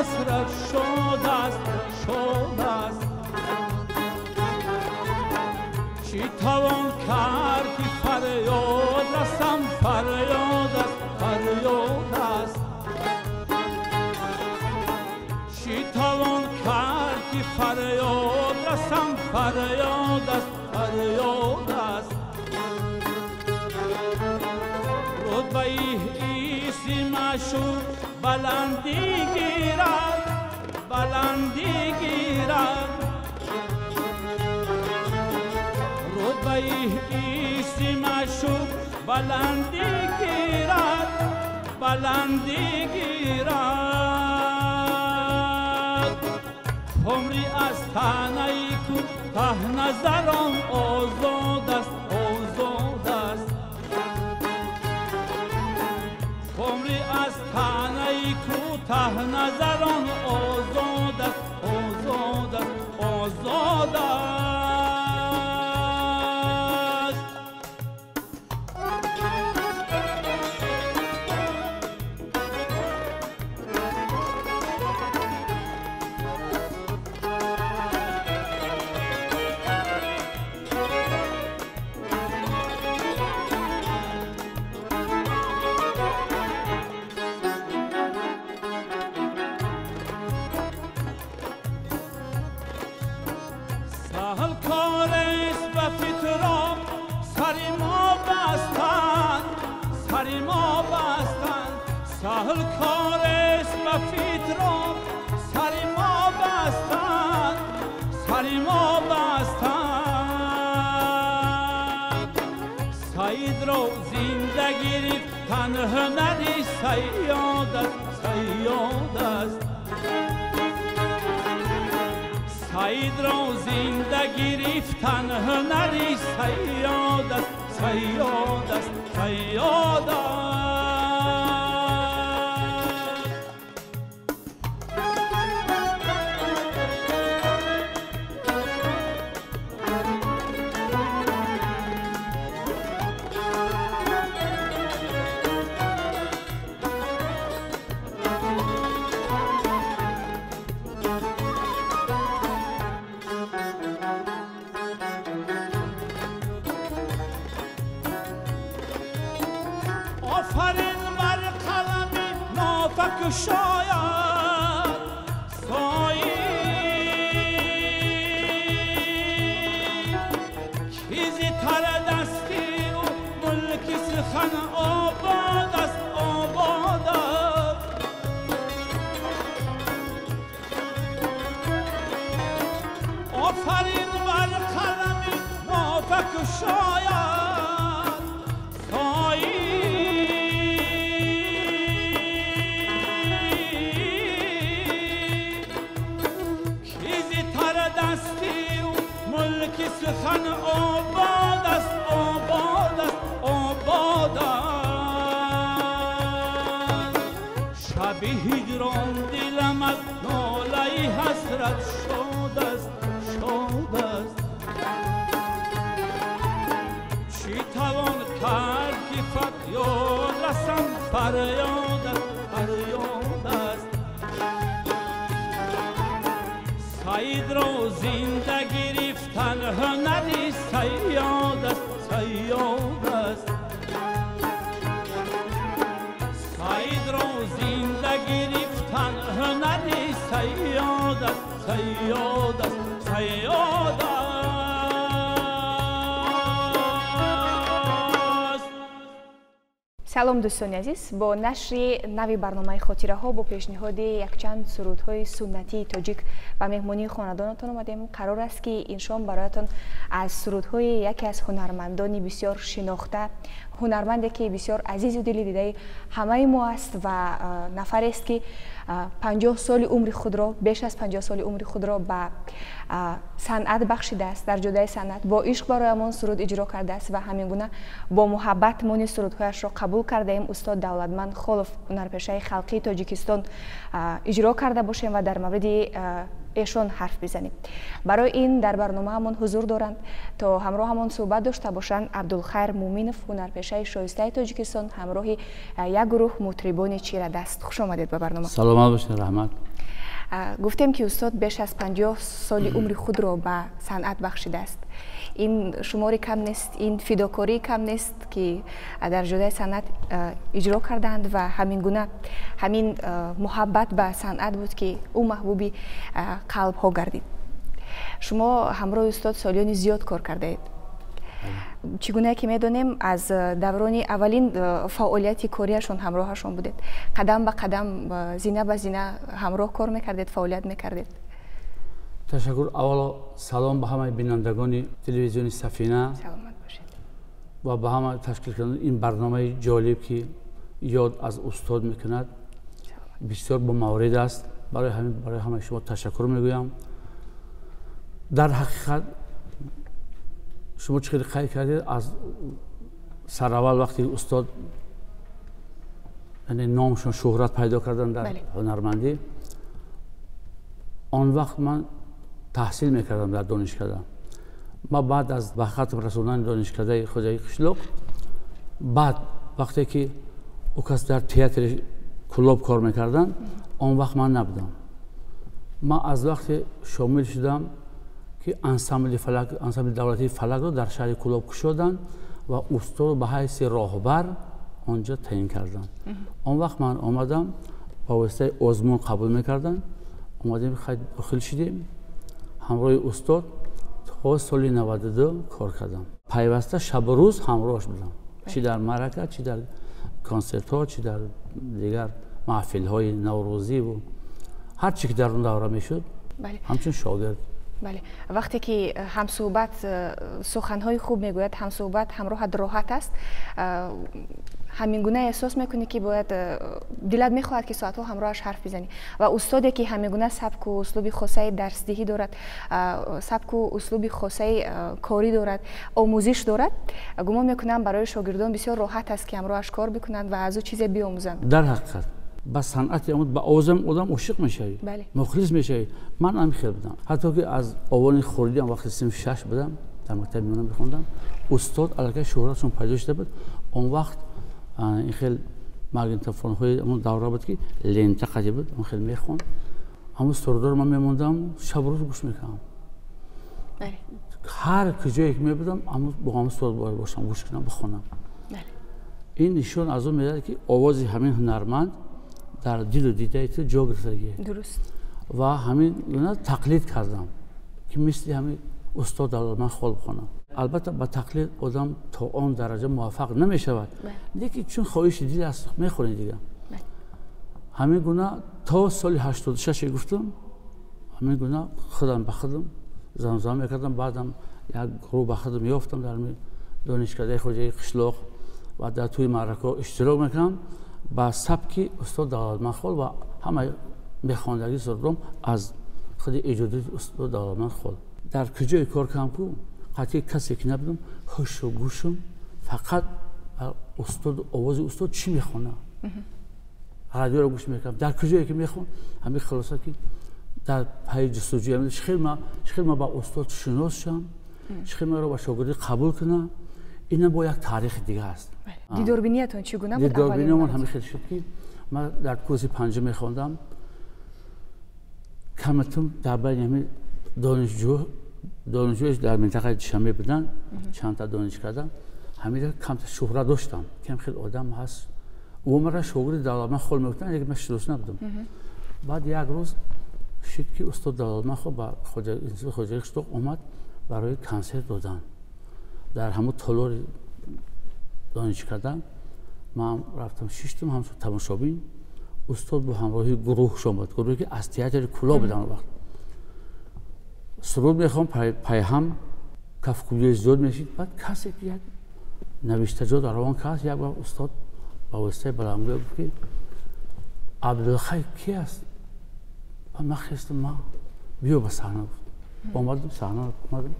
حسرت شده است شده است چی توان کرد که فریاد رسم فریاد است فریاد است چی توان کرد که فریاد رسم فریاد است فریاد است رتبه عیسی مشهور بلندی گیرد بلندی گیرد رتبه عیسی مشهور بلندی گیرد بلندی گیرد عمری از تنهایی کو ته نظران آزاد است آزاد است عمری از تنهایی کو ته نظران آزاد است آزاد است آزاد است سهل کار است به فطرت سر ما بستن سر ما بستن سهل کار است به فطرت سر ما بستن سر ما بستن سعید را زنده گرفتن هنری صیاد است صیاد است سعید را زنده گرفتن هنری صیاد است صیاد است صیاد است آفرین بر قلم نافک شاید سایی چیزی تر دستی و ملک سخن آباد است آباد است آفرین بر قلم نافک شاید سایی ملک سخن آباد است آباد است آباد است شب هجران دلم از ناله حسرت شاد است شاد است چی توان کرد که فریاد رسم فریاد است فریاد است سعید را زنده گرفتن هنری صیاد است صیاد است سعید را زنده گرفتن هنری صیاد است صیاد است صیاد است салом дӯстони азиз, бо нашри нави барномаи хотираҳо бо пешниҳоди якчанд сурудҳои суннатии тоҷик ба меҳмонии хонадонатон омадем. қарор аст ки ин шом бароятон аз сурудҳои яке аз ҳунармандони бисёр шинохта, ҳунарманде ки бисёр азизу дили дидаи ҳамаи мо аст ва нафарест ки 50 соли умри худро, беш аз 50 соли умри худро ба санъат бахшидааст, дар ҷодаи санъат бо ишқ бароямон суруд иҷро кардааст ва ҳамин гуна бо муҳаббат мо низ сурудҳояшро қабул кардаем. устод Давлатманд Холов, ҳунарпешаи халқии Тоҷикистон иҷро карда бошем ва дар мавриди эшон ҳарф бизанем. барои ин дар барномаамон ҳузур доранд то ҳамроҳамон суҳбат дошта бошанд Абдулхайр Муминов, ҳунарпешаи шоистаи Тоҷикистон, ҳамроҳи як гурӯҳ мутрибони чирадаст. хуш омадед ба барнома. саломат бошед. раҳмат. گفتیم که استاد بیش از 50 سال عمر خود را به صنعت بخشیده است. این شماری کم نیست، این فداکاری کم نیست که در جدای صنعت اجرا کردند و همین گونه همین محبت به صنعت بود که او محبوبی قلب ها گردید. شما همراه استاد سالیان زیاد کار کرده اید. چگونه که میدونیم از دوران اولین فعالیت کاریشون همراهشون بودید، قدم به قدم زینه به زینه همراه کار میکردید، فعالیت میکردید. تشکر. اولا سلام به همه بینندگان تلویزیون سفینه. سلامت باشید. و به همه تشکیل کردن این برنامه جالب که یاد از استاد میکند بسیار با مورد است. برای همه شما تشکر میگویم. در حقیقت شما چقدر خیر کردید از سر اول وقتی استاد یعنی نامشون شهرت پیدا کردن در هنرمندی، آن وقت من تحصیل میکردم در دانشکده. ما بعد از به ختم رسوندن دانشکده خوجایی قشلق، بعد وقتی که او کس در تئاتر کلوب کار میکردن، آن وقت من نبودم. ما از وقت شامل شدم که انسامبل دولتی فلک رو در شهر کلوب کشودن و استاد به حیث راهبر آنجا تعیین کردن. آن وقت من آمدم با واسطه آزمون قبول میکردن، اومدیم داخل شدیم همراه استاد تا سال 92 کار کردم. پیوسته شب و روز همراهش بودم، چی در معرکه، چی در کنسرت ها، چی در دیگر محفل های نوروزی و هر چی که در اون دوره میشد. همچون شاگرد. بله، وقتی که همصحبت سخنهای خوب میگوید، همصحبت همراه راحت است، همین گونه احساس میکنی که باید دلت میخواهد که ساعتها همراهش حرف بزنی. و استادی که همین گونه سبک و اسلوب خاصه درسدهی دارد، سبک و اسلوب خاصه کاری دارد، آموزش دارد، گمان میکنم برای شاگردان بسیار راحت است که همراهش کار بکنند و از او چیزی بیاموزند. در حقیقت با صنعت با آوازم آدم عاشق میشه، مخلص میشه. من هم خیلی بودم، حتی که از آوان خوردیم وقتی سن 6 بودم در مکتب میمونم میخوندم، استاد الکی شهرتشون پیدا شده بود. اون وقت این خیلی ماگنتوفون های اون دوره بود که لنته قضیه بود، اون خیلی میخوند. همون سردار من میموندم شب روز گوش میکنم. هر کجایی که میبودم با هم استاد باشم، گوش کنم، بخونم. این نشون از اون میاد که آواز همین هنرمند در دل و دیده تو جا گرفتگی. درست. و همین تقلید کردم که مثل همین استاد دولتمند خال بخونم. البته با تقلید آدم تا آن درجه موفق نمیشود، لیکن چون خواهش دل است میخونه دیگه. همین گونه تا سال 86 گفتم، همین گونه خودم به خودم زمزمه میکردم. بعدم یک گروه به خودم یافتم در دانشکده خوجایی قشلق و در توی معرکه اشتراک میکنم با سبک استاد دولتمند خال و همه میخواندگی سردم از خود ایجادی استاد دولتمند خال. در کجای کار کردم که قطعی کسی که نبودم، هوش و گوشم فقط استاد، آواز استاد چی میخونه، رادیو رو گوش میکردم. در کجایی که میخوان همین خلاصه که در پای جستجوی خیلی ما با استاد شناس شدم، خیلی ما رو با شاگردی قبول کنم. این با یک تاریخ دیگه است. دیداربینیتون چگونه بود؟ دیداربینیمون همین خیلی شد که من در کورس پنجم میخوندم، کمتون در بین همین دانشجویش در منطقه شمی بودن، چند تا دانشکده، همین کم شهرت داشتم که خیلی آدم هست. او مرا شاگرد دولتمند خال میگفتن، لیکن من شناس نبودم. بعد یک روز شد که استاد دولتمند خال با خوجایی قشلق اومد برای کنسرت دادن در همون تالار دانشکده. من رفتم شیشتم هم تماشابین. استاد با همراهی گروه شامد، گروهی که از تئاتر کلوب بودن. وقت سرود میخوام پای هم کفکوی زود میشید. بعد کسی که یک نوشته جا در روان کس، یک بار استاد با واسطه بلندگوی گفت که عبدالخیر کی است؟ و من خواستم ما بیا به صحنه. اومدم صحنه اومدم،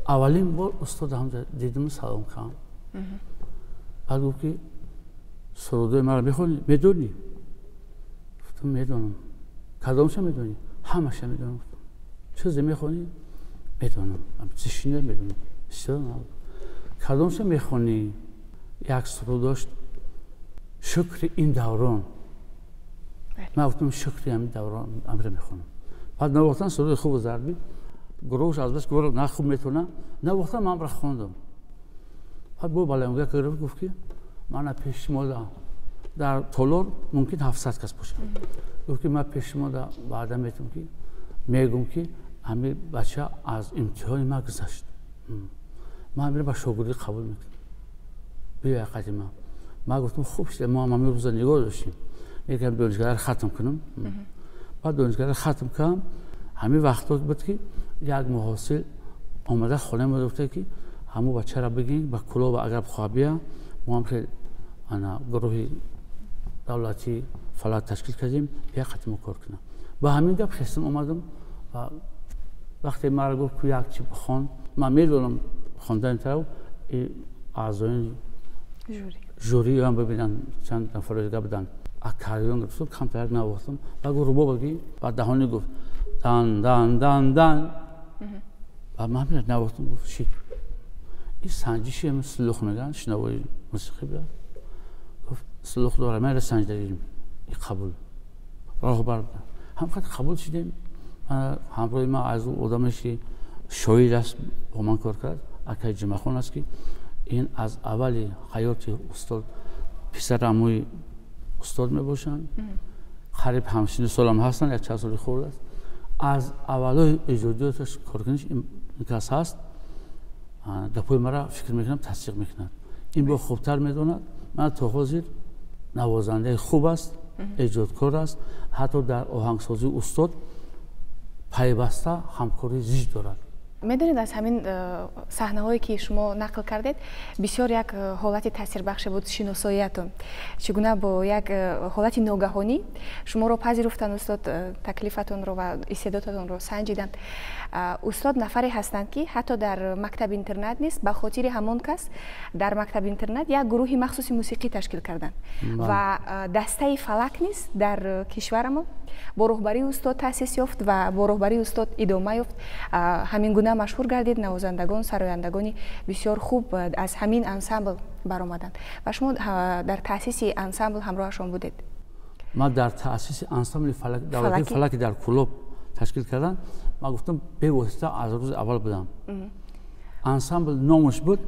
اولین بار استاد هم دیدم، سلام کردم. بعد گفت که سرودای مرا میخونی؟ میدونی؟ گفتم میدونم. کدامش میدونی؟ همش میدونم. چیزی میخونی؟ میدونم. چیزی نمیدونم. بسیار نبود. کدامش میخونی؟ یک سرود داشت، شکر این دوران. من گفتم شکری همین دوران امر میخونم. بعد نوختن سرود خوب زربی گروهش از بس گفت نه خوب میتونه نوختن من را خوندم. بعد بو بالامگه کرد گفت که من پیش شما در تولور ممکن 700 کس باشه. گفت که من پیش شما بعدا میتونم که میگم که همین بچه از امتحان ما گذشت. من میرم با شاگردی قبول میکنم. بیا قدیم ما گفتم خوب شد ما همین روزا نگاه داشتیم. یکم دانشگاه ختم کنم. بعد دانشگاه ختم کردم. همین وقتا بود که یک محصل آمده خونه ما گفته که همو بچه را بگین با کلاه و اگر خوابیا ما هم که انا گروه دولتی فلات تشکیل کردیم بیا ختم کار کنم. با همین گپ خواستم اومدم و وقتی ما گفت که یک چی بخوان من میدونم خواندن تو اعضای جوری هم ببینن چند نفر دیگه بدن اکاریون گفتم کمتر نوختم و گفت رو بگی و دهانی گفت دان دان دان دان و من نوختم گفت چی این سنجشی هم سلوخ میگن شنوایی موسیقی بیاد گفت سلوخ داره من سنج داریم این قبول راه بر هم خود قبول شدیم همراه ما از آدمشی شاید است با من کار کرد اکای جمعخون است که این از اولی حیات استاد پسر عموی استاد می باشن قریب 50 سال هم هستن یک چند سالی خورده است از اولای ایجادیاتش کارکنش این کس هست گپای مرا فکر میکنم تصدیق میکند این با خوبتر میدوند من تا حاضر نوازنده خوب است ایجادکار است حتی در آهنگسازی استاد پیوسته همکاری زیاد دارد. میدونید از همین صحنه هایی که شما نقل کردید بسیار یک حالت تاثیربخش بود شناساییتون چگونه با یک حالت ناگهانی شما رو پذیرفتن استاد تکلیفتون رو و استعدادتون رو سنجیدند. استاد نفری هستند که حتی در مکتب اینترنت نیست به خاطر همون کس در مکتب اینترنت یک گروه مخصوصی موسیقی تشکیل کردند و دسته فلک نیست در کشورمون با رهبری استاد تأسیس یافت و با رهبری استاد ادامه یافت. همین گونه مشهور گردید نوازندگان سرایندگانی بسیار خوب از همین انسامبل برآمدند و شما در تأسیس انسامبل همراهشون بودید. ما در تأسیس انسامبل دولتی فلک در کلوب تشکیل کردن ما گفتم به واسطه از روز اول بودم. انسامبل نامش بود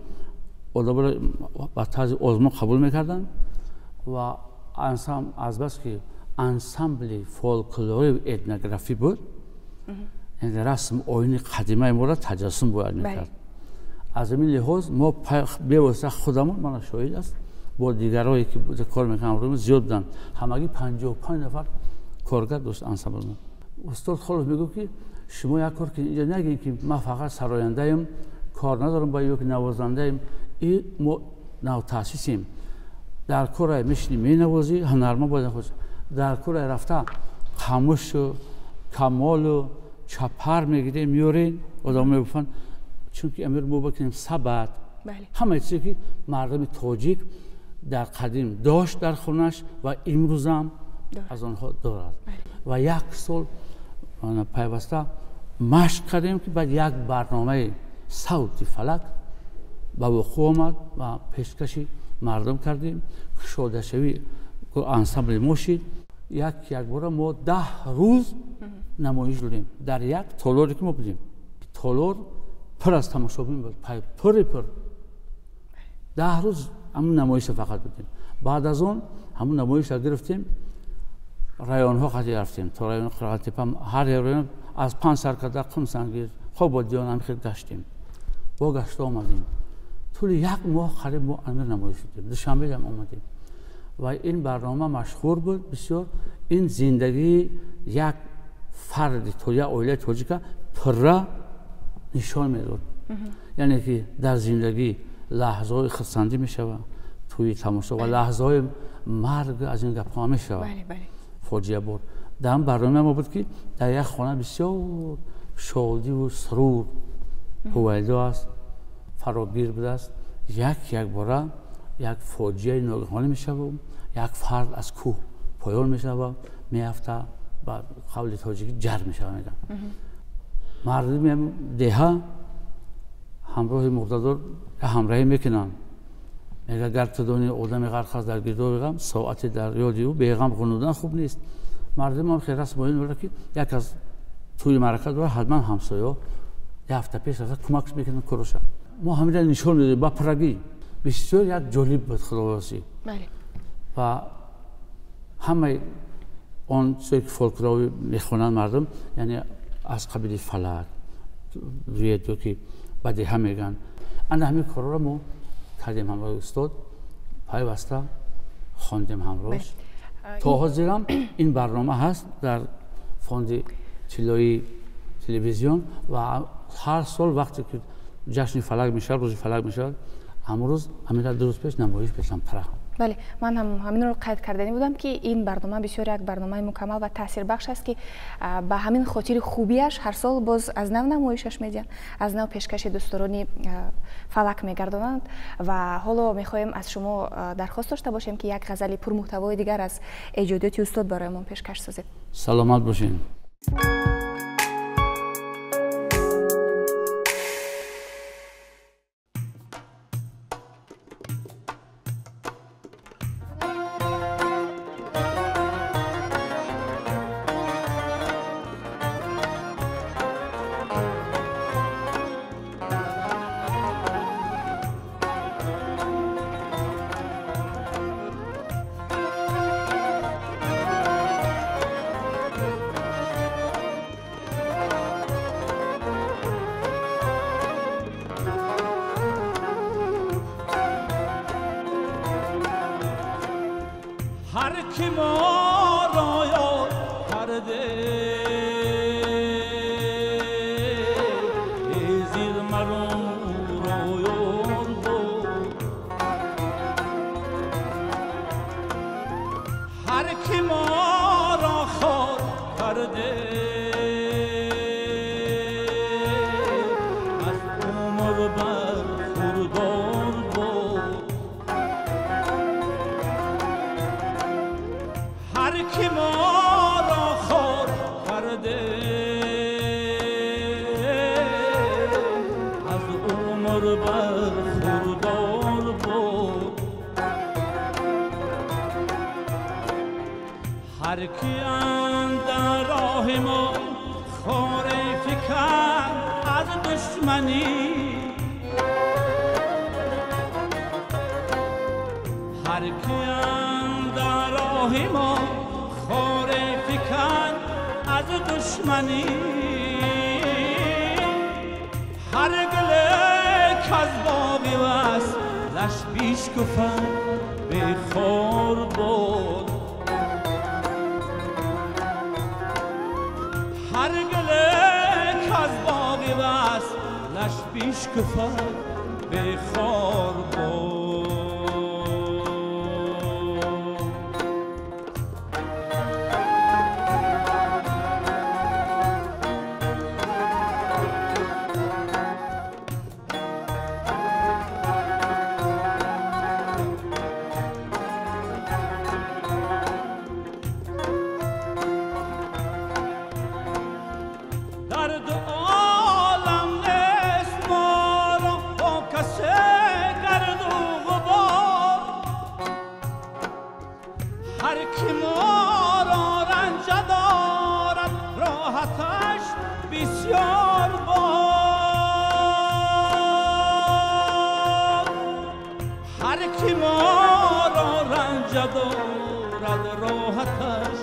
آدم با طرز آزمون قبول میکردن و انسامبل از بس که انسامبل فولکلوری و اتنوگرافی بود این رسم آیین قدیمه ما را تجسم باید میکرد. از این لحاظ ما به واسطه خودمون من شاهد است با دیگرایی که کار میکنم زیاد بودن همگی 55 نفر کارگر داشت انسامبل ما. استاد خالص میگه که شما یک کار که اینجا نگین که من فقط سراینده ایم کار ندارم با یک نوازنده ایم این ما نو تاسیسیم در کار میشنیم می نوازی هنرمند باید خود در کار رفته خاموش و کمال و چپر میگیریم میورین آدم میگفتن چون که امیر ما بکنیم سبت همه چیزی که مردم تاجیک در قدیم داشت در خونش و امروز هم از آنها دارد و یک سال پیوسته مشق کردیم که بعد یک برنامه صوتی فلک به وقوع آمد و پیشکشی مردم کردیم شاده شوی انسامبل ما شد یک بار ما 10 روز نمایش دادیم در یک تالاری که ما بودیم تالار پر از تماشابین بود پر 10 روز همون نمایش فقط بودیم. بعد از اون همون نمایش را گرفتیم رایون ها خطی رفتیم تا رایون قرائت هر رایون از 5 سرکرده قم سنگیر خوب دیان هم خیلی گشتیم با گشت آمدیم طول یک ماه قریب ما امیر نمایش شدیم دوشنبه هم آمدیم و این برنامه مشهور بود بسیار. این زندگی یک فرد تو یا اوله توجیکا پر نشان میداد یعنی که در زندگی لحظه های خرسندی میشود توی تماشا و لحظه های مرگ از این گپ ها میشود فاجعه بود. در برنامه ما بود که در یک خانه بسیار شادی و سرور هویدا است فراگیر بوده است یک باره یک فاجعه ناگهانی میشود یک فرد از کوه پایان میشود میافته و قول تاجیکی جر میشود میگن مردم دهه همراه مقتدر همراهی میکنن میگه اگر تو دانی آدم غرق است در گرداب غم ساعت در یادی او بیغم غنودن خوب نیست مردم هم خیلی رسم این بود که یک از توی معرکت بود حتما همسایه یه هفته پیش از کمک میکنن کروش. ما همین را نشون میدیم با پرگی بسیار یک جالب بود خداوندی. بله. و همه آن چیزی که فولکلوری میخونن مردم یعنی از قبیل فلک روی تو که بعدی هم میگن اند همین کارا رو ما کردیم همراه استاد پیوسته خواندیم همراهش تا حاضرم این برنامه هست در فوند طلایی تلویزیون و هر سال وقتی که جشن فلک میشه روز فلک میشه امروز همین در درست پیش نمایش بشم طرح. بله من هم همین رو قید کردنی بودم که این برنامه بسیار یک برنامه مکمل و تاثیر بخش است که به همین خاطر خوبیش هر سال باز از نو نمایشش میدن از نو پیشکش دوستدارانی فلک میگردانند و حالا میخوایم از شما درخواست داشته باشیم که یک غزل پرمحتوای دیگر از ایجادات استاد برایمون پیشکش سازید. سلامت باشین. هر کی ما را یاد کرده زیر مرو را یاد بود هر کی ما را خواد کرده از عمر برخوردار بود هر کی ما را خور کرده از عمر برخوردار بود هر کی اندر راه ما خار فکر از دشمنی هر کی اندر راه ما خار فکر از دشمنی هر گله کز باقی وست لش بیش کفن به خار بود هر گله کز باقی وست لش بیش کفن به خار بود هر کی ما را رنج دارد راحتش بسیار باد هر کی ما را رنج دارد راحتش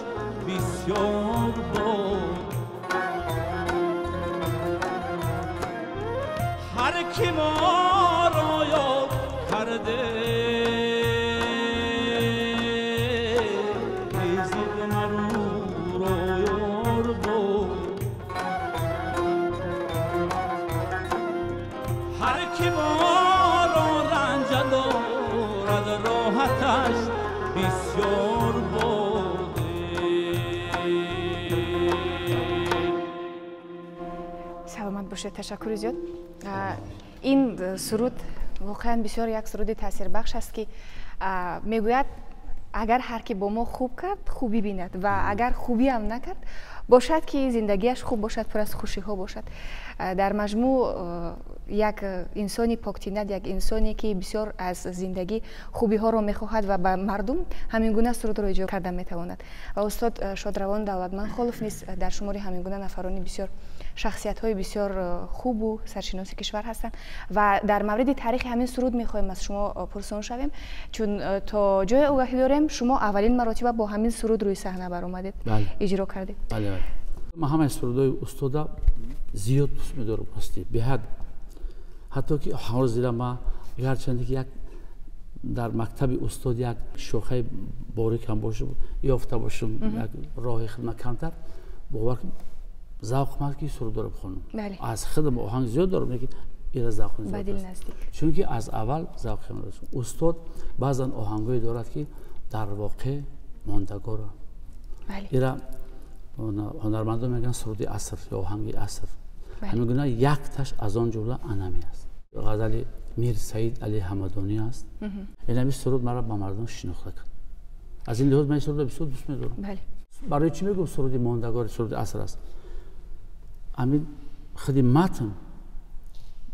بسیار باد هر کی ما را یاد کرده هر کی ما را رنج دارد راحتش بسیار بوده. سلامت باشید. تشکر زیاد. این سرود واقعا بسیار یک سرود تاثیر بخش است که میگوید اگر هر کی با ما خوب کرد خوبی بیند و اگر خوبی هم نکرد باشد که زندگیش خوب باشد، پر از خوشی ها باشد. در مجموع یک انسانی پاکتینت، یک انسانی که بسیار از زندگی خوبی ها را میخواهد و به مردم همین گونه سرود را اجرا کرده میتواند. و استاد شادروان دولتمند خلف نیز در شمار همین گونه نفرانی بسیار شخصیت های بسیار خوب و سرشناس کشور هستند. و در مورد تاریخ همین سرود میخوایم از شما پرسان شویم، چون تا جای آگاهی داریم شما اولین مرتبه با همین سرود روی صحنه برآمدید، اجرا کردید. بله. من همه سرودهای استاد زیاد دوست می‌دارم، هستی به حد، حتی که هر زیرا ما گرچه که یک در مکتب استاد یک شوخی باریک هم باشه یافته باشم، یک راه خدمت کمتر، باور ذوق من که سرود رو بخونم. از خودم آهنگ زیاد دارم، لیکن این ذوق زیاد است، چون که از اول ذوق من داشت. استاد بعضن آهنگایی دارد که در واقع ماندگاره. ایرا هنرمندان میگن سرود عصر یا آهنگ عصر. همین گونه یک تاش از آن جمله انمی است. غزل میر سعید علی حمدانی است. این همی سرود مرا با مردم شناخته کرد. از این لحاظ من سرود بسیار دوست می‌دارم. برای چی میگم سرود ماندگار، سرود عصر است؟ همین خودی متن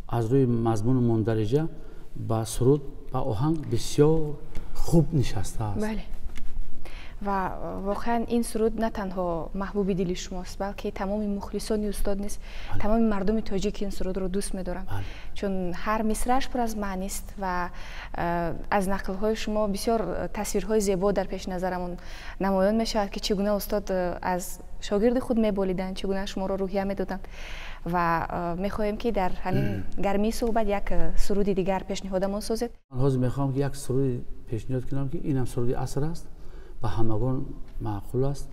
از روی مضمون مندرجه با سرود با آهنگ بسیار خوب نشسته است. و واقعا این سرود نه تنها محبوب دل شماست، بلکه تمام مخلصان استاد نیست، تمام مردم تاجیک این سرود رو دوست می‌دارن، چون هر مصرعش پر از معنی است و از نقل‌های شما بسیار تصویرهای زیبا در پیش نظرمون نمایان می‌شود که چگونه استاد از شاگرد خود می‌بالیدن، چگونه شما رو روحیه می‌دادن. و می‌خوایم که در همین گرمی صحبت یک سرود دیگر پیشنهادمون سازید. من می‌خوام که یک سرود پیشنهاد کنم که اینم سرود عصر است و همگان معقول است.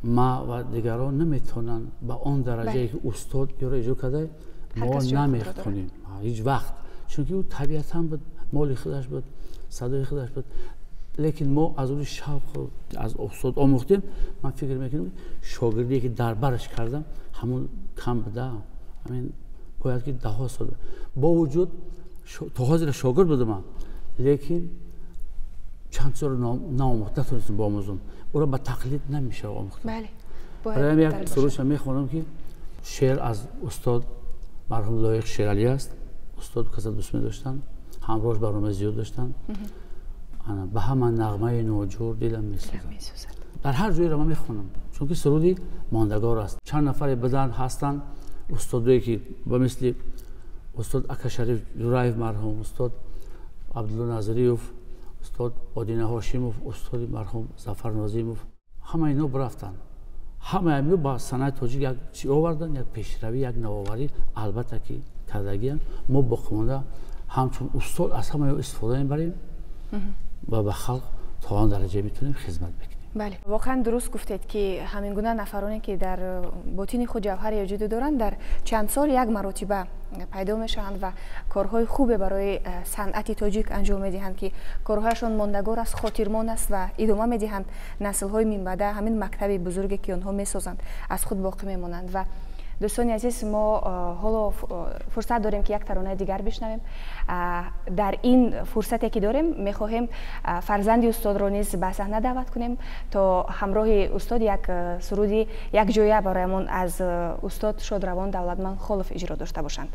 ما و دیگران نمیتونن به آن درجه که استاد یا اجرا کرده ما نمیخونیم هیچ وقت، چون که او طبیعتا بود، مال خودش بود، صدای خودش بود، لیکن ما از اون شوق از استاد آموختیم. من فکر میکنم شاگردی که در برش کردم همون کم بده، همین باید که 10 سال با وجود تا حاضر شاگرد بودم، لیکن چند سال ناموخته تونستم با آموزم، او را به تقلید نمیشه آموختم. برای یک سروش میخوانم که شعر از استاد مرحوم لایق شیرالی است. استاد کسا دوست می‌داشتن، همراهش برنامه زیاد داشتن. به همان نغمه نوجور دلم میسوزد. در هر جایی را من میخوانم، چون که سرودی ماندگار است. چند نفر بدن هستن استادایی که به مثل استاد اکا شریف جورایف مرحوم، استاد عبدالله نظریوف، استاد آدینه هاشیموف، استاد مرحوم ظفر نازیموف، همه اینا برفتن. همه اینا با صنعت تاجیک یک چی آوردن، یک پیشروی، یک نوآوری البته که کردگیان. ما باقیمانده همچون استاد از همه استفاده میبریم و به خلق تا آن درجه میتونیم خدمت بکنیم. بله، واقعا درست گفتید که همین گونه نفرانی که در باطن خود جوهر وجود دارند در چند سال یک مرتبه پیدا میشوند و کارهای خوب برای صنعت تاجیک انجام میدهند که کارهایشان ماندگار است، خاطرمان است و ادامه میدهند. نسل‌های من بعد همین مکتب بزرگی که آنها میسازند از خود باقی میمانند. و دوستان عزیز، ما حالا فرصت داریم که یک ترانه دیگر بشنویم. در این فرصتی که داریم میخواهیم فرزند استاد را نیز به صحنه دعوت کنیم تا همراه استاد یک سرودی یک جایه برایمون از استاد شادروان دولتمند خلف اجرا داشته باشند.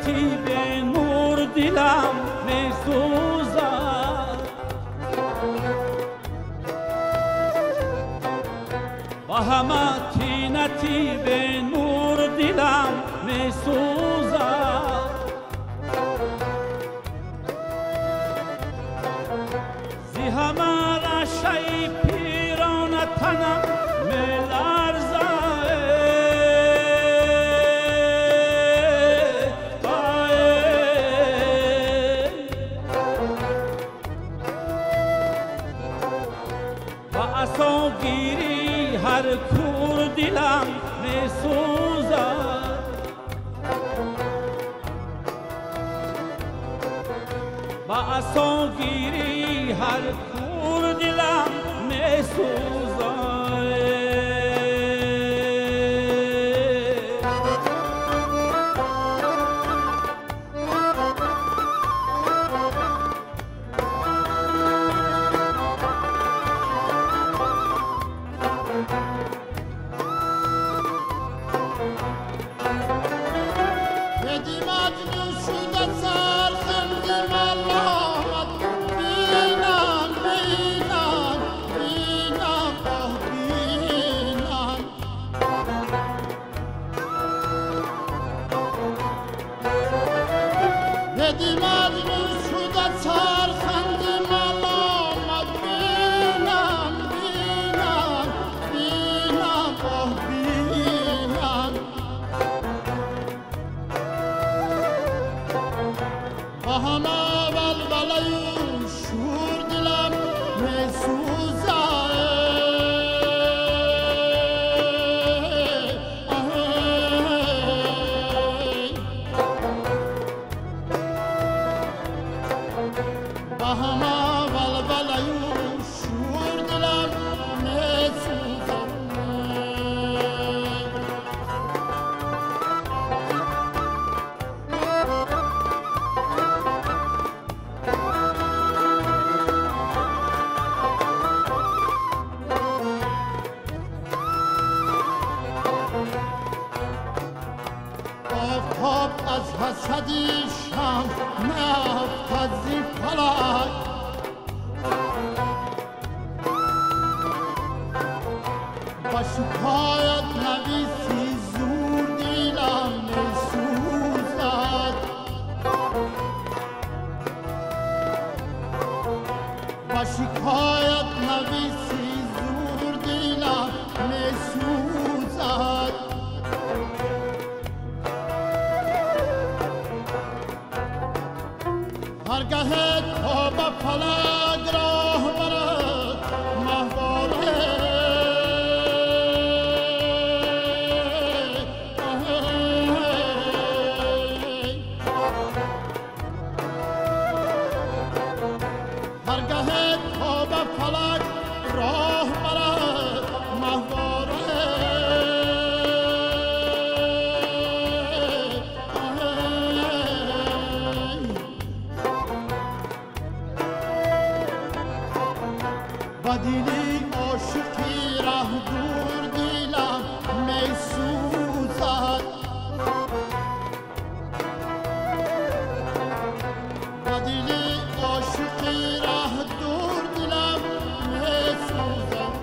تینتی به نور دلم می سوزد و همه تینتی به نور دلم می سوزد زی همه رشه پیران تنم می لرزد گیری هر کور دلم می سوزد با عصا گیری هر کور دلم می سوزد حسدیشم نفت از این فلک با شکایت نویسی زور دلم می سوزد با شکایت نویسی زور دلم می سوزد هرگاه تا به فلک راه برد ماهواره هرگاه تا به فلک راه برد ماهواره با دلی عاشقی راه دور دلم می سوزد با دلی عاشقی راه دور دلم می سوزد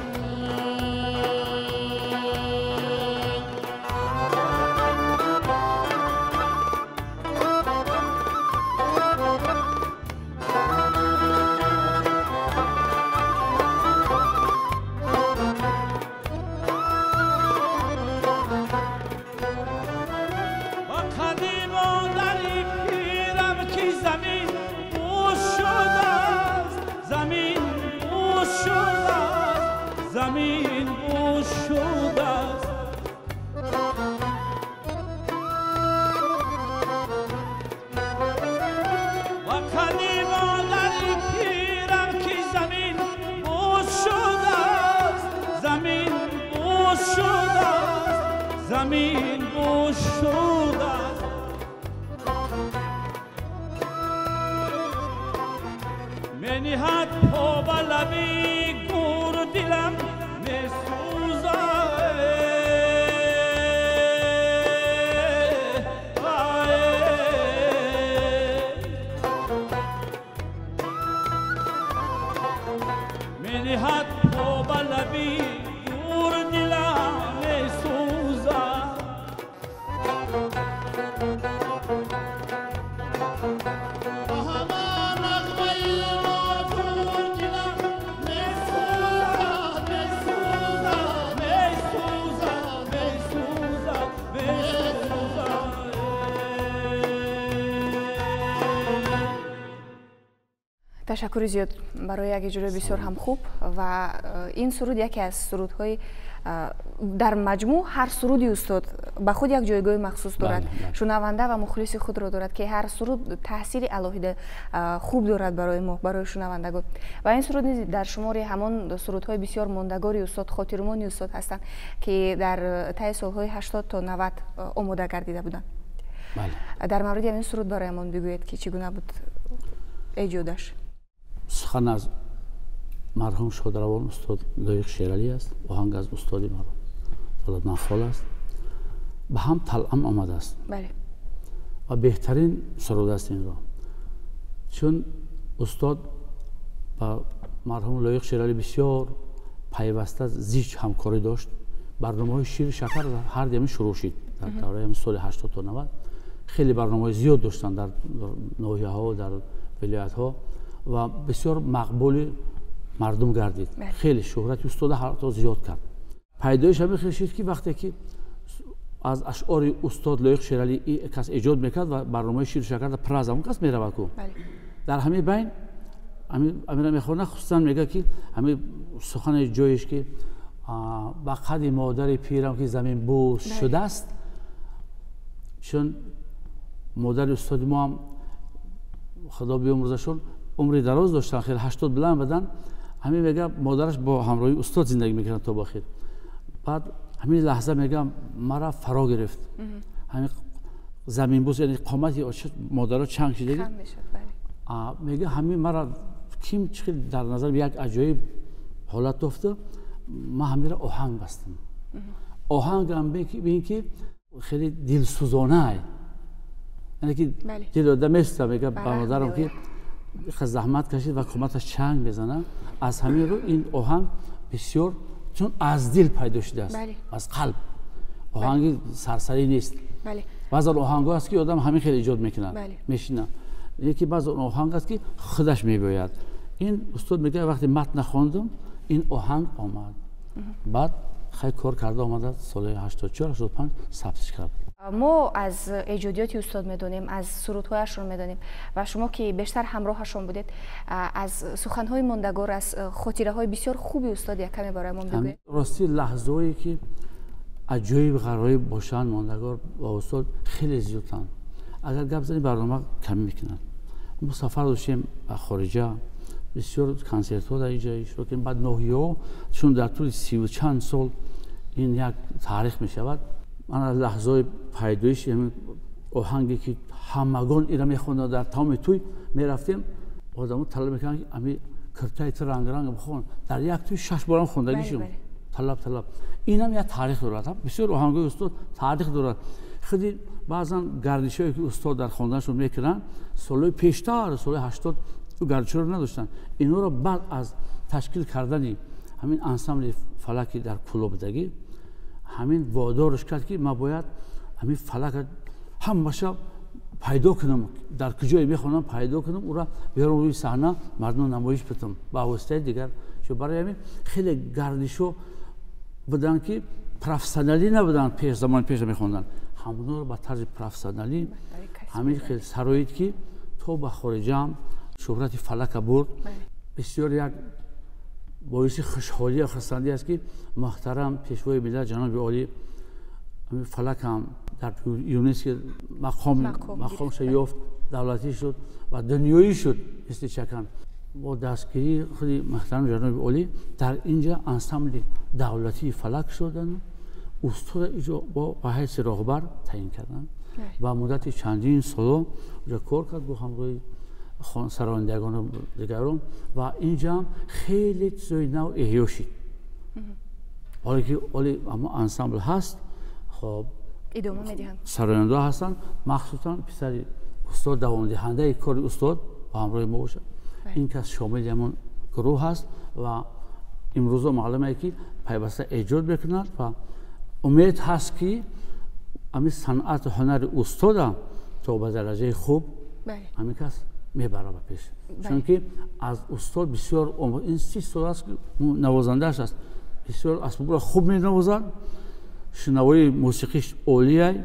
زمین بوش شده است و قدیما در پیرم که زمین بوش شده است زمین بوش شده است زمین بوش شده است منیحت پا به لبی گور دلم می بنهد پا به لبی دور دلم میسوزد تشکر زیاد برای یک اجرای بسیار هم خوب و این سرود یکی از سرودهای در مجموع هر سرودی استاد به خود یک جایگاه مخصوص دارد. شنونده و مخلص خود را دارد که هر سرود تاثیر الهی خوب دارد برای ما، برای شنوندگان. و این سرود نیز در شمار همان سرودهای بسیار ماندگاری استاد، خاطرمانی استاد هستند که در طی سالهای 80 تا 90 آماده گردیده بودند. در مورد این سرود برایمان بگویید که چگونه بود ایجادش؟ سخن از مرحوم شادروان استاد لایق شیرعلی است، آهنگ از استاد مرحوم دولت نخال است. به هم تلعم آمده است. بله. و بهترین سرود است این را، چون استاد با مرحوم لایق شیرعلی بسیار پیوسته زیچ همکاری داشت. برنامه‌های شیر شکر هر دمی شروع شد در دوره سال 80 تا 90. خیلی برنامه‌های زیاد داشتن در ناحیه‌ها و در ولایت‌ها و بسیار مقبول مردم گردید. خیلی شهرت استاد حتی زیاد کرد. پیدایش همین خیلی شد که وقتی که از اشعار استاد لایق شیرعلی کس ایجاد میکرد و برنامه شیر شکر در پر از اون کس میرود کو. در همین بین امیر میخونه خصوصا میگه که همین سخن جایش که با قد مادر پیرم که زمین بوس شده است، چون مادر استاد ما هم خدا بیامرزشون عمری دراز داشتن، خیلی 80 بلند بدن. همین میگه مادرش با همراهی استاد زندگی میکنه تا بخیر. بعد همین لحظه میگه مرا فرا گرفت. همین زمین بوس یعنی قامتی مادرها چنگ شده. میگه همین مرا کیم چه در نظر یک عجایب حالت افتاد. ما همین را آهنگ بستم. آهنگ هم ببین که خیلی دلسوزانه یعنی که دل آدم میسته. میگه با مادرم که زحمت کشید و قامتش چنگ بزنه. از همین رو این آهنگ بسیار چون از دل پیدا شده است. از قلب. آهنگ سرسری نیست. بعضی آهنگ‌ها هست که آدم همین خیلی ایجاد میکنه میشینه. یکی بعضی آهنگ هست که خودش میگوید. این استاد میگه وقتی متن خواندم این آهنگ آمد. بعد خیلی کار کرده آمده سال 84 85 ثبتش کرد. ما از ایجادیات استاد میدونیم، از سرودهایش رو میدونیم و شما که بیشتر همراهشون بودید، از سخنهای ماندگار، از خاطره های بسیار خوبی استاد یک کمی برای ما بگویید. راستی لحظه‌ای که عجایب غرایب باشن ماندگار با استاد خیلی زیادن. اگر گپ زنی برنامه کم میکنن. ما سفر داشتیم به خارجه، بسیار کنسرت ها در اینجا اجرا کردیم. بعد ناحیه‌ها چون در طول 30 و چند سال این یک تاریخ میشود. من از لحظه پیدایش آهنگی که همگان ایران میخوندن در تمام توی میرفتیم، آدمو طلب میکنن که امی کرتای رنگ رنگ بخون. در یک توی 6 بارم خوندگیشون طلب. اینم یک تاریخ دارد. بسیار آهنگای استاد تاریخ دارد. خیلی بعضا گردشایی که استاد در خواندنشون میکنن سالهای پیشتر سال 80 او گردش رو نداشتن. اینا رو بعد از تشکیل کردن همین انسامبل فلکی در کلوبدگی همین وادارش کرد که ما باید همین فلک هم باشه پیدا کنم، در کجای میخونم پیدا کنم، او را بیارم روی صحنه مردم نمایش بدم با واسطه دیگر. چون برای همین خیلی گردشو بودن که پروفسیونالی نبودن، پیش زمان پیش میخوندن، همون رو با طرز پروفسیونالی همین خیلی سرایت که تو با خارجم شهرت فلک برد. بسیار یک باعث خوشحالی و خرسندی است که محترم پیشوای ملت جناب عالی فلک هم در یونسکو مقام یافت، دولتی شد و دنیایی شد. مثل چکن با دستگیری خودی محترم جناب عالی در اینجا انسامبل دولتی فلک شدن. استاد اینجا با حیث راهبر تعیین کردن و مدت چندین سال کار کرد با همراهی سرایندگان دیگران و اینجا هم خیلی چیزای نو احیا شد. حالا که اما انسامبل هست، خب ادامه میدهند. سراینده هستن، مخصوصا پسر استاد دوام دهنده کار استاد با همراه ما باشه. این کس شامل همون گروه هست و امروز معلومه که پیوسته ایجاد بکنند و امید هست که امی صنعت هنر استاد تا به درجه خوب همین کس میبره به پیش. چون که از استاد بسیار این 30 سال است که نوازنده‌اش است، بسیار اسباب خوب می‌نوازد، شنوای موسیقیش عالیه.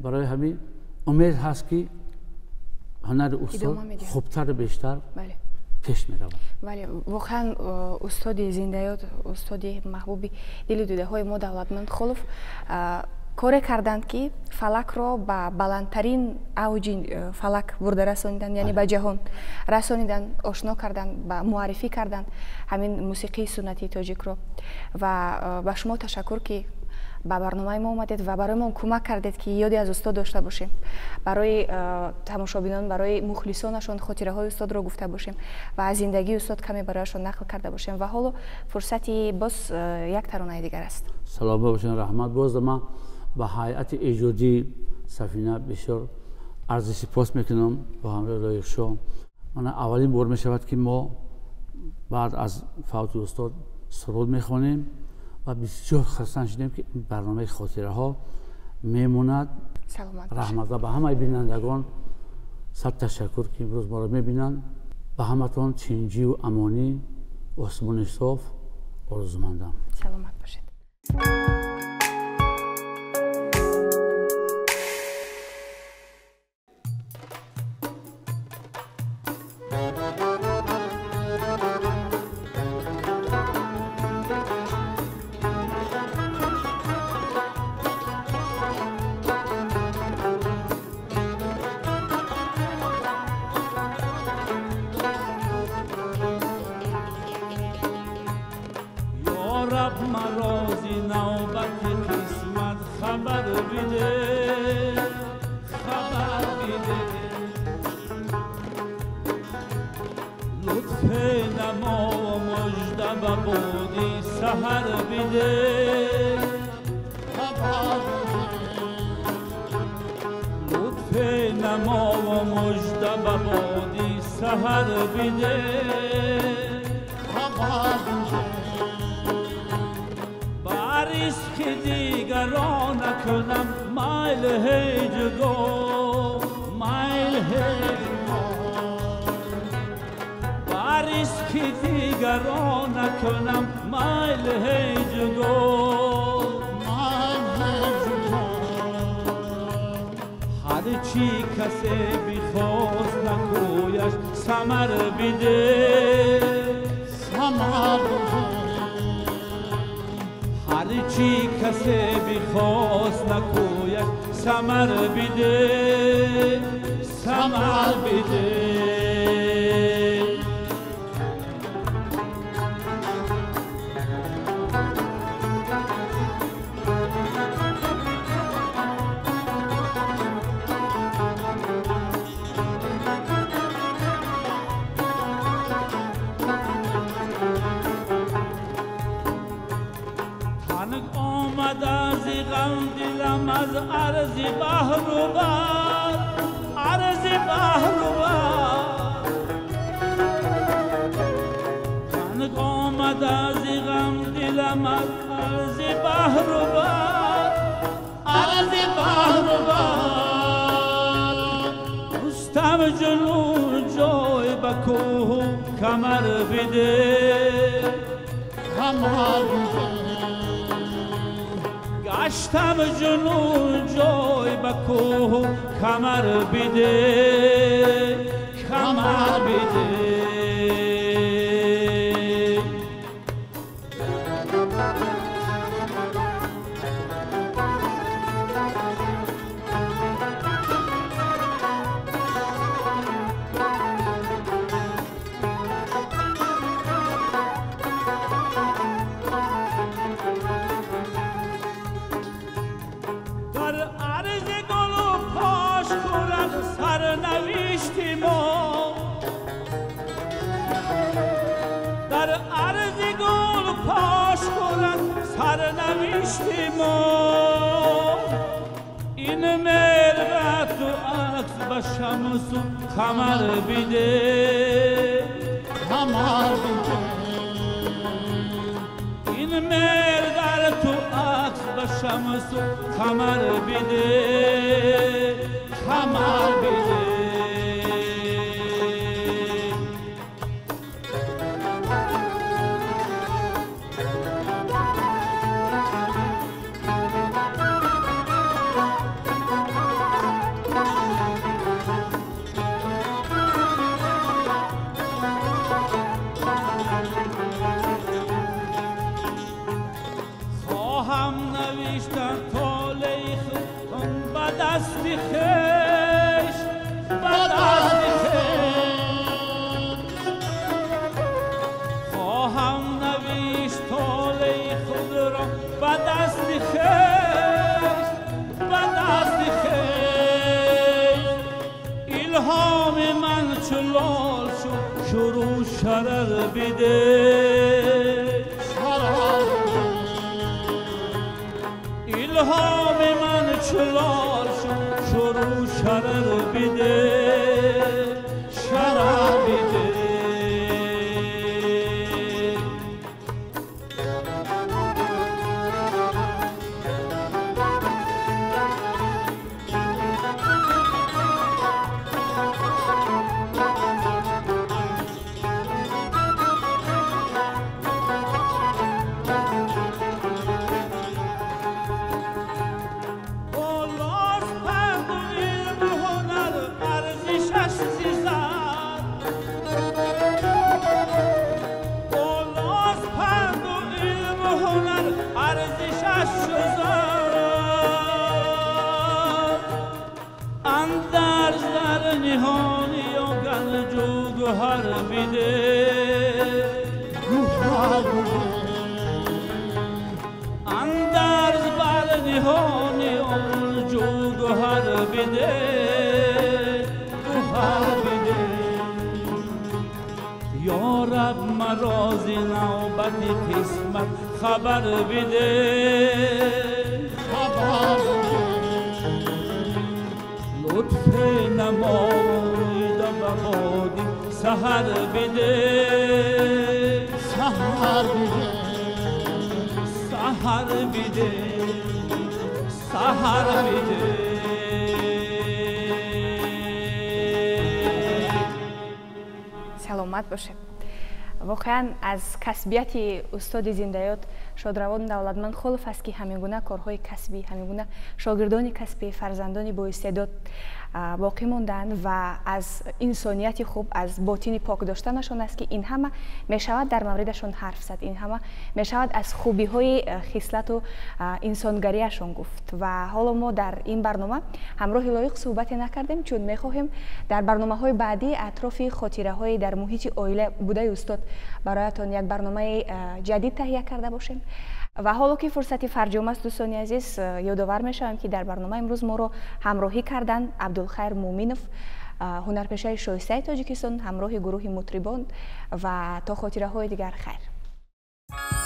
برای همین امید هست که هنر استاد خوبتر بیشتر پیش می‌رود. ولی واقعا استاد زنده‌یاد، استاد محبوبی دل دوده‌های ما دولتمند خلوف کاری کردند که فلک را به بلندترین اوج فلک برده رسانیدند، یعنی به جهان رسانیدند، آشنا کردند، به معرفی کردند همین موسیقی سنتی تاجیک را. و به شما تشکر که به برنامه ما اومدید و برای ما کمک کردید که یادی از استاد داشته باشیم، برای تماشابینان، برای مخلصانشان خاطره های استاد را گفته باشیم و از زندگی استاد کمی برایشان نقل کرده باشیم. و حالا فرصتی باز یک ترانه دیگر است. سلام باشین، رحمت. باز ما به هیئت ایجادی سفینه بسیار عرض سپاس میکنم با همراه لایق شو. من اولین بار میشود که ما بعد از فوت استاد سرود میخوانیم و بسیار خرسند شدیم که این برنامه خاطره ها میموند. رحمت. و به همه بینندگان صد تشکر که امروز ما را میبینند. به همتون چینجی و امانی و آسمان صاف آرزومندم. سلامت باشید. گشتم جنون جای به کوه کمر بده کمر بده. این مربت و عکس به شمس و قمر بده کمر بده. مهر در تو عکس به شمس و کمر بده کمر بده شروع شرر بده الهام من چلال شروع شرر بده شرر بده اندرز بر نهانی آن جو گوهر بده گوهر بده یا رب مراز نوبت قسمت خبر بده خبر لطف نماید ببادی سحر بده سحر بده سحر بده سحر بده سلامت باشه. واقعا از کسبیت استاد زندیات شادروان دولتمند خلف است که همین گونه کارهای کسبی، همین گونه شاگردان کسبی، فرزندان با استعداد باقی موندند و از انسانیت خوب، از باطن پاک داشتنشان است که این همه می شود در موردشان حرف زد، این همه می شود از خوبی های خصلت و انسانگریشان گفت. و حالا ما در این برنامه همراه لایق صحبت نکردیم، چون می خواهیم در برنامه های بعدی اطراف خاطره های در محیط عائله بوده استاد برایتان یک برنامه جدید تهیه کرده باشیم. و حالا که فرصتی فرجام است دوستان عزیز، یادآور میشم که در برنامه امروز ما رو همراهی کردن عبدالخیر مومینوف، هنرپیشه شایسته تاجیکستان، همراه گروه مطربان. و تا خاطره های دیگر خیر.